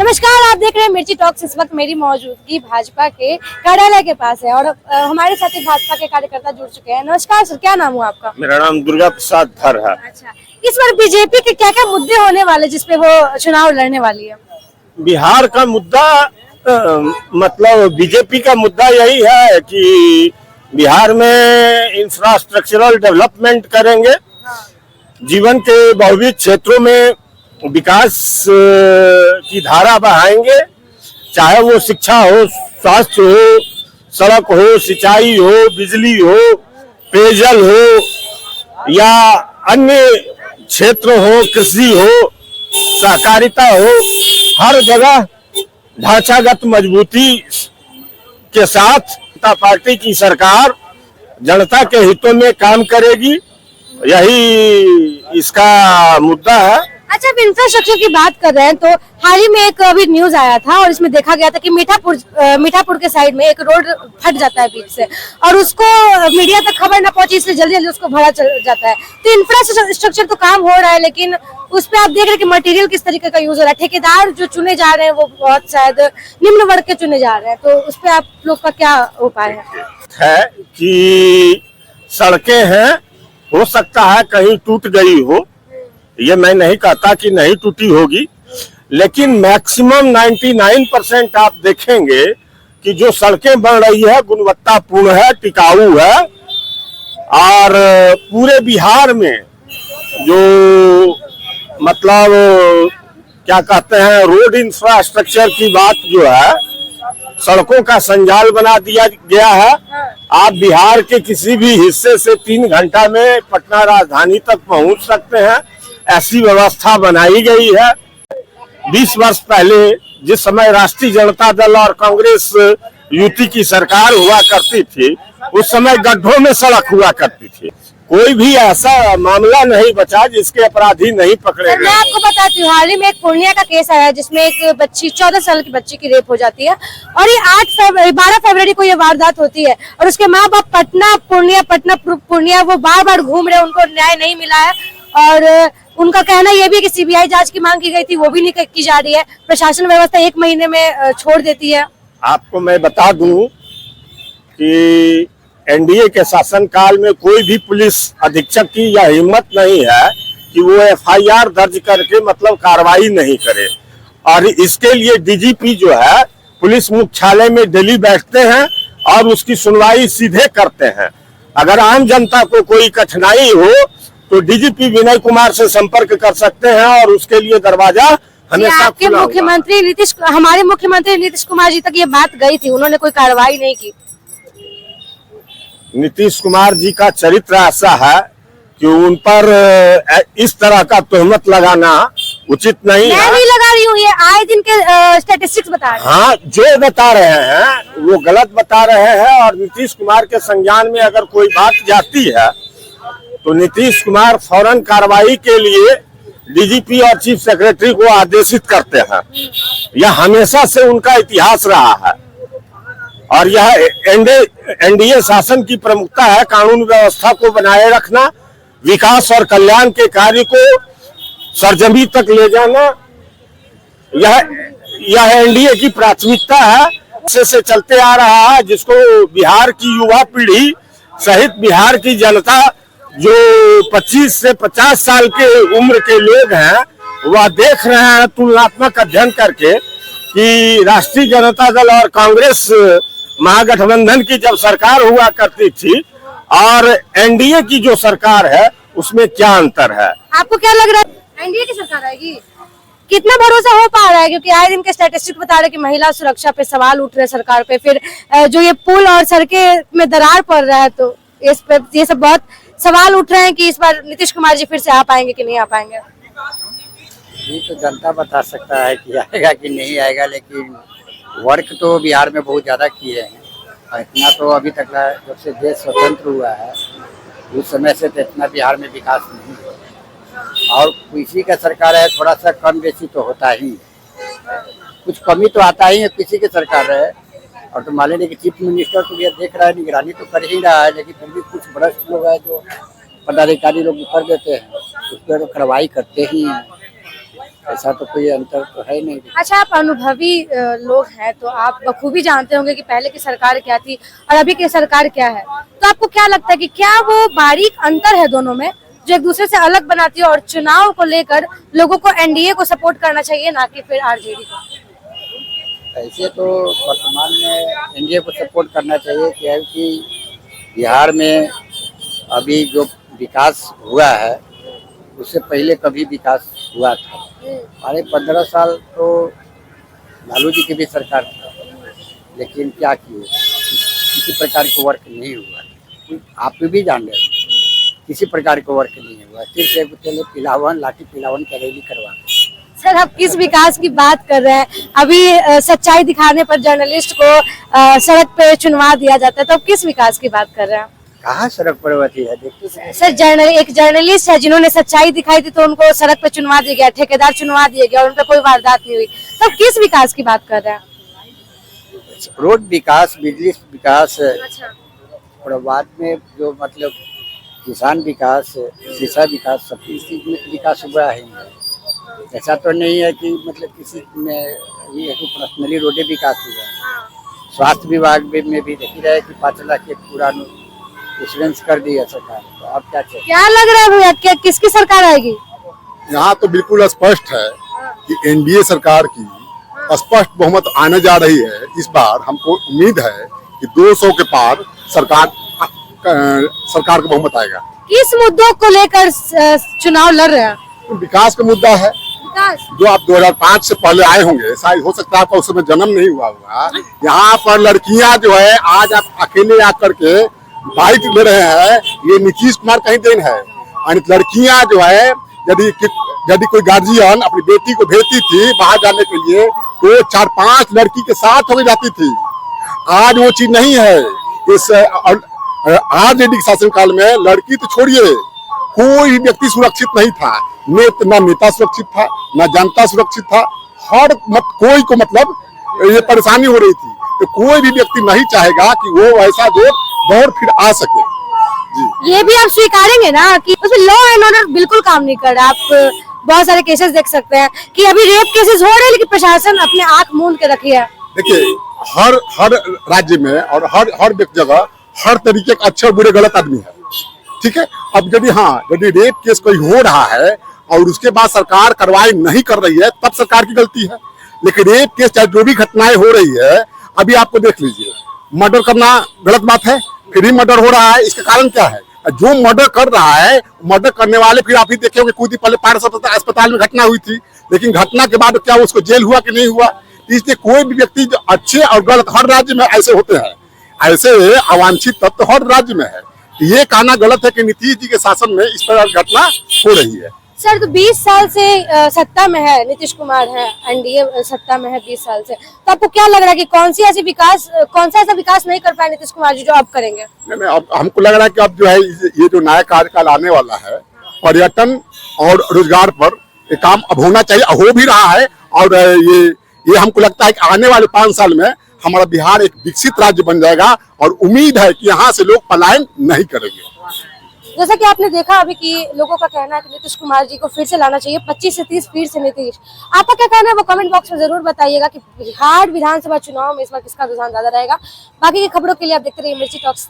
नमस्कार, आप देख रहे हैं मिर्ची टॉक्स। इस वक्त मेरी मौजूदगी भाजपा के कार्यालय के पास है और हमारे साथ ही भाजपा के कार्यकर्ता जुड़ चुके हैं। नमस्कार सर, क्या नाम हुआ आपका? मेरा नाम दुर्गा प्रसाद धर है। अच्छा, इस बार बीजेपी के क्या क्या मुद्दे होने वाले जिसपे वो चुनाव लड़ने वाली है? बिहार का मुद्दा मतलब बीजेपी का मुद्दा यही है कि बिहार में इंफ्रास्ट्रक्चरल डेवलपमेंट करेंगे, जीवन के बहुविध क्षेत्रों में विकास की धारा बढ़ाएंगे, चाहे वो शिक्षा हो, स्वास्थ्य हो, सड़क हो, सिंचाई हो, बिजली हो, पेयजल हो या अन्य क्षेत्र हो, कृषि हो, सहकारिता हो, हर जगह ढांचागत मजबूती के साथ जनता पार्टी की सरकार जनता के हितों में काम करेगी, यही इसका मुद्दा है। अच्छा, अब इंफ्रास्ट्रक्चर की बात कर रहे हैं तो हाल ही में एक अभी न्यूज आया था और इसमें देखा गया था कि मीठापुर के साइड में एक रोड फट जाता है बीच से और उसको मीडिया तक खबर ना पहुंची, इसलिए जल्दी जल्दी उसको भरा चल जाता है। तो इंफ्रास्ट्रक्चर तो काम हो रहा है, लेकिन उस पर आप देख रहे हैं कि मटेरियल किस तरीके का यूज हो रहा है। ठेकेदार जो चुने जा रहे हैं वो बहुत शायद निम्न वर्ग के चुने जा रहे हैं, तो उस पर आप लोग का क्या उपाय है? कि सड़कें हैं, हो सकता है कहीं टूट गई हो, ये मैं नहीं कहता कि नहीं टूटी होगी, लेकिन मैक्सिमम 99% आप देखेंगे कि जो सड़कें बन रही है गुणवत्तापूर्ण है, टिकाऊ है। और पूरे बिहार में जो मतलब क्या कहते हैं रोड इंफ्रास्ट्रक्चर की बात जो है, सड़कों का संजाल बना दिया गया है। आप बिहार के किसी भी हिस्से से 3 घंटा में पटना राजधानी तक पहुंच सकते हैं, ऐसी व्यवस्था बनाई गई है। 20 वर्ष पहले जिस समय राष्ट्रीय जनता दल और कांग्रेस युति की सरकार हुआ करती थी, उस समय गड्ढों में सड़क हुआ करती थी। कोई भी ऐसा मामला नहीं बचा जिसके अपराधी नहीं पकड़े गए। मैं आपको बताती हूँ, हाल ही में एक पूर्णिया का केस आया जिसमें एक बच्ची 14 साल की बच्ची की रेप हो जाती है और ये 12 फरवरी को ये वारदात होती है और उसके माँ बाप पटना पूर्णिया वो बार बार घूम रहे हैं, उनको न्याय नहीं मिला है। और उनका कहना यह भी है कि सीबीआई जांच की मांग की गई थी, वो भी नहीं की जा रही है। प्रशासन व्यवस्था 1 महीने में छोड़ देती है। आपको मैं बता दूं कि एनडीए के शासनकाल में कोई भी पुलिस अधीक्षक की यह हिम्मत नहीं है कि वो एफआईआर दर्ज करके मतलब कार्रवाई नहीं करे। और इसके लिए डीजीपी जो है पुलिस मुख्यालय में दिल्ली बैठते हैं और उसकी सुनवाई सीधे करते हैं। अगर आम जनता को कोई कठिनाई हो तो डीजीपी विनय कुमार से संपर्क कर सकते हैं और उसके लिए दरवाजा हमेशा आपके हमारे मुख्यमंत्री नीतीश कुमार जी तक ये बात गई थी, उन्होंने कोई कार्रवाई नहीं की। नीतीश कुमार जी का चरित्र ऐसा है कि उन पर इस तरह का तोहमत लगाना उचित नहीं है। मैं नहीं लगा रही हूँ, ये आए दिन के स्टैटिस्टिक्स बता रहे हैं। हाँ, जो बता रहे हैं वो गलत बता रहे हैं और नीतीश कुमार के संज्ञान में अगर कोई बात जाती है तो नीतीश कुमार फौरन कार्रवाई के लिए डीजीपी और चीफ सेक्रेटरी को आदेशित करते हैं। यह हमेशा से उनका इतिहास रहा है और यह एनडीए शासन की प्रमुखता है। कानून व्यवस्था को बनाए रखना, विकास और कल्याण के कार्य को सरजमी तक ले जाना, यह एनडीए की प्राथमिकता है। से चलते आ रहा है, जिसको बिहार की युवा पीढ़ी सहित बिहार की जनता जो 25 से 50 साल के उम्र के लोग हैं वह देख रहे हैं तुलनात्मक अध्ययन करके कि राष्ट्रीय जनता दल और कांग्रेस महागठबंधन की जब सरकार हुआ करती थी और एनडीए की जो सरकार है उसमें क्या अंतर है। आपको क्या लग रहा है, एनडीए की सरकार आएगी? कितना भरोसा हो पा रहा है, क्योंकि आए दिन के स्टैटिस्टिक्स बता रहे हैं कि महिला सुरक्षा पे सवाल उठ रहे हैं सरकार पे, फिर जो ये पुल और सड़कें में दरार पड़ रहा है, तो इस पे ये सब बहुत सवाल उठ रहे हैं कि इस बार नीतीश कुमार जी फिर से आ पाएंगे कि नहीं आ पाएंगे। ये तो जनता बता सकता है कि आएगा कि नहीं आएगा, लेकिन वर्क तो बिहार में बहुत ज़्यादा किए हैं और इतना तो अभी तक जब से देश स्वतंत्र हुआ है उस समय से तो इतना बिहार में विकास नहीं हुआ। और किसी का सरकार है थोड़ा सा कम बेसी तो होता ही है, कुछ कमी तो आता ही है किसी की सरकार रहे। और तो मान लीजिए कि चीफ मिनिस्टर तो ये देख रहा है, निगरानी तो कर ही रहा है, लेकिन फिर भी कुछ भ्रष्ट लोग हैं जो पदाधिकारी लोग कर देते हैं, उस पर कार्रवाई करते ही हैं। ऐसा तो कोई अंतर तो है नहीं। अच्छा, आप अनुभवी लोग हैं तो आप बखूबी जानते होंगे कि पहले की सरकार क्या थी और अभी की सरकार क्या है। तो आपको क्या लगता है कि क्या वो बारीक अंतर है दोनों में जो एक दूसरे से अलग बनाती है, और चुनाव को लेकर लोगों को एनडीए को सपोर्ट करना चाहिए ना कि फिर आरजेडी को? ऐसे तो वर्तमान में एनडीए को सपोर्ट करना चाहिए, क्योंकि बिहार में अभी जो विकास हुआ है उससे पहले कभी विकास हुआ था। हमारे 15 साल तो लालू जी की भी सरकार था, लेकिन क्या किए, किसी प्रकार का वर्क नहीं हुआ। आप भी जान रहे हो, किसी प्रकार का वर्क नहीं हुआ। सिर्फ एक चले पिलावन, लाठी पिलावन का रैली करवा। सर, आप किस विकास की बात कर रहे हैं? अभी सच्चाई दिखाने पर जर्नलिस्ट को सड़क पे चुनवा दिया जाता है, तो आप किस विकास की बात कर रहे हैं? कहाँ सड़क पर होती है, देखते सर, एक जर्नलिस्ट है जिन्होंने सच्चाई दिखाई थी तो उनको सड़क पे चुनवा दिया गया, ठेकेदार चुनवा दिया गया और उन पर कोई वारदात नहीं हुई। तो आप किस विकास की बात कर रहे हैं? रोड विकास, बिजली विकास, अच्छा। और बाद में जो मतलब किसान विकास, शिक्षा विकास, सब चीज में विकास हुआ है। ऐसा तो नहीं है कि मतलब किसी में ये पर्सनली रोडे विकास हुआ है। स्वास्थ्य विभाग में भी देख रहे हैं कि 5 लाख के पूरा इंश्योरेंस कर दिया सरकार। तो अब क्या चाहिए? क्या लग रहा है भैया, क्या किसकी सरकार आएगी? यहाँ तो बिल्कुल स्पष्ट है कि एनडीए सरकार की स्पष्ट बहुमत आने जा रही है। इस बार हमको उम्मीद है कि 200 के पार सरकार का बहुमत आएगा। किस मुद्दों को लेकर चुनाव लड़ रहे हैं? तो विकास का मुद्दा है। विकास जो आप 2005 से पहले आए होंगे, शायद हो सकता है आपका उस समय जन्म नहीं हुआ होगा। यहाँ पर लड़कियां जो है, आज आप अकेले आकर के बाइक ले रहे हैं, ये नीतीश कुमार का ही देन है। लड़कियां जो है, यदि कोई गार्जियन अपनी बेटी को भेजती थी बाहर जाने के लिए तो 4-5 लड़की के साथ हो जाती थी। आज वो चीज नहीं है। इस आरजेडी के शासनकाल में लड़की तो छोड़िए, कोई व्यक्ति सुरक्षित नहीं था। न नेता सुरक्षित था, न जनता सुरक्षित था। कोई को मतलब ये परेशानी हो रही थी। तो कोई भी व्यक्ति नहीं चाहेगा कि वो ऐसा जो दौड़ फिर आ सके। जी, ये भी आप स्वीकारेंगे ना कि उसमें लॉ एंड ऑर्डर बिल्कुल काम नहीं कर रहा। आप बहुत सारे केसेस देख सकते हैं कि अभी रेप केसेस हो रहे हैं, लेकिन प्रशासन अपने आंख मूंद के रखी है। देखिए, हर राज्य में और हर जगह हर तरीके का अच्छे और बुरे गलत आदमी है। ठीक है, अब यदि रेप केस कोई हो रहा है और उसके बाद सरकार कार्रवाई नहीं कर रही है, तब सरकार की गलती है। लेकिन रेप केस चाहे जो भी घटनाएं हो रही है, अभी आपको देख लीजिए, मर्डर करना गलत बात है, फिर ही मर्डर हो रहा है। इसका कारण क्या है? जो मर्डर कर रहा है, मर्डर करने वाले फिर आप ही देखे होंगे, कुछ दिन पहले पारस अस्पताल में घटना हुई थी, लेकिन घटना के बाद क्या उसको जेल हुआ कि नहीं हुआ? इसलिए कोई भी व्यक्ति जो अच्छे और गलत, हर राज्य में ऐसे होते हैं, ऐसे अवांछित तत्व हर राज्य में है। ये कहना गलत है कि नीतीश जी के शासन में इस तरह घटना हो रही है। सर, तो 20 साल से सत्ता में है नीतीश कुमार है, एनडीए सत्ता में है 20 साल से, तो आपको क्या लग रहा है कि कौन सा ऐसा विकास नहीं कर पाए नीतीश कुमार जी जो अब करेंगे? नहीं, अब हमको लग रहा है कि अब जो है ये जो नया कार्यकाल आने वाला है, पर्यटन और रोजगार पर ये काम अब होना चाहिए, हो भी रहा है। और ये हमको लगता है कि आने वाले 5 साल में हमारा बिहार एक विकसित राज्य बन जाएगा और उम्मीद है कि यहाँ से लोग पलायन नहीं करेंगे। जैसा कि आपने देखा अभी कि लोगों का कहना है कि नीतीश कुमार जी को फिर से लाना चाहिए, 25 से 30 फीट से नीतीश। आपका क्या कहना है वो कमेंट बॉक्स में जरूर बताइएगा कि बिहार विधानसभा चुनाव में इस बार किसका रुझान ज्यादा रहेगा। बाकी की खबरों के लिए आप देखते रहिए मिर्ची टॉक्स।